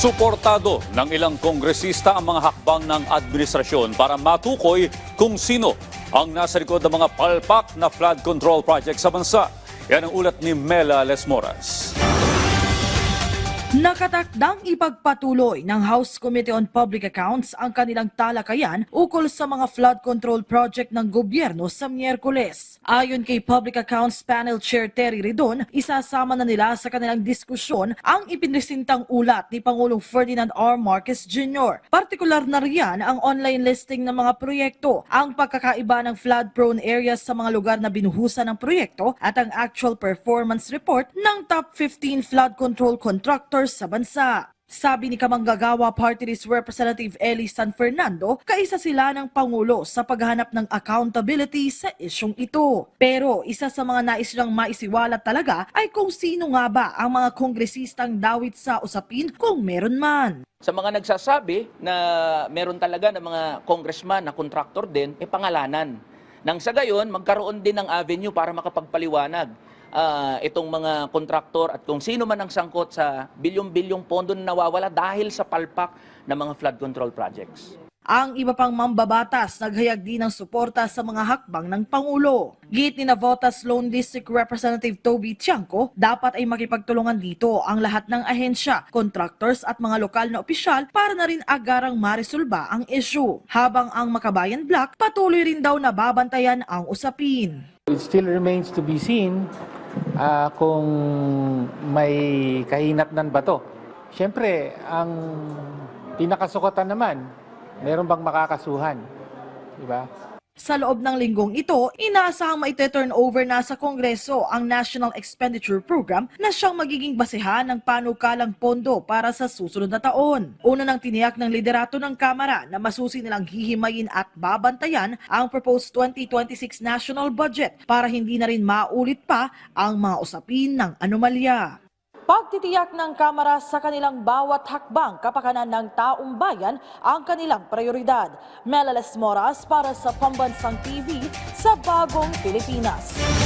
Suportado ng ilang kongresista ang mga hakbang ng administrasyon para matukoy kung sino ang nasa likod ng mga palpak na flood control project sa bansa. Yan ang ulat ni Mela Lesmoras. Nakatakdang ipagpatuloy ng House Committee on Public Accounts ang kanilang talakayan ukol sa mga flood control project ng gobyerno sa Miyerkules. Ayon kay Public Accounts Panel Chair Terry Ridon, isasama na nila sa kanilang diskusyon ang ipinresentang ulat ni Pangulong Ferdinand R. Marcos Jr. Partikular na riyan ang online listing ng mga proyekto, ang pagkakaiba ng flood-prone areas sa mga lugar na binuhusan ng proyekto at ang actual performance report ng top 15 flood control contractors sa bansa. Sabi ni Kamanggagawa Party List Representative Eli San Fernando, kaisa sila ng Pangulo sa paghahanap ng accountability sa isyong ito. Pero isa sa mga nais nilang maisiwalat talaga ay kung sino nga ba ang mga kongresistang dawit sa usapin kung meron man. Sa mga nagsasabi na meron talaga ng mga congressman na contractor din, pangalanan. Nang sa gayon, magkaroon din ng avenue para makapagpaliwanag itong mga kontraktor at kung sino man ang sangkot sa bilyong-bilyong pondo na nawawala dahil sa palpak ng mga flood control projects. Ang iba pang mambabatas naghayag din ng suporta sa mga hakbang ng Pangulo. Git ni Navotas Lone District Representative Toby Tiangco, dapat ay makipagtulungan dito ang lahat ng ahensya, contractors at mga lokal na opisyal para na rin agarang maresolba ang issue. Habang ang Makabayan Bloc patuloy rin daw na babantayan ang usapin. It still remains to be seen kung may kahinatnan ba to. Siyempre, ang pinakasukatan naman, meron bang makakasuhan? Diba? Sa loob ng linggong ito, inaasahang maite-turn over na sa Kongreso ang National Expenditure Program na siyang magiging basehan ng panukalang pondo para sa susunod na taon. Una nang tiniyak ng liderato ng Kamara na masusi nilang hihimayin at babantayan ang proposed 2026 national budget para hindi na rin maulit pa ang mga usapin ng anomalya. Pagtitiyak ng Kamara sa kanilang bawat hakbang kapakanan ng taong bayan ang kanilang prioridad. Mela Lesmoras para sa Pambansang TV sa Bagong Pilipinas.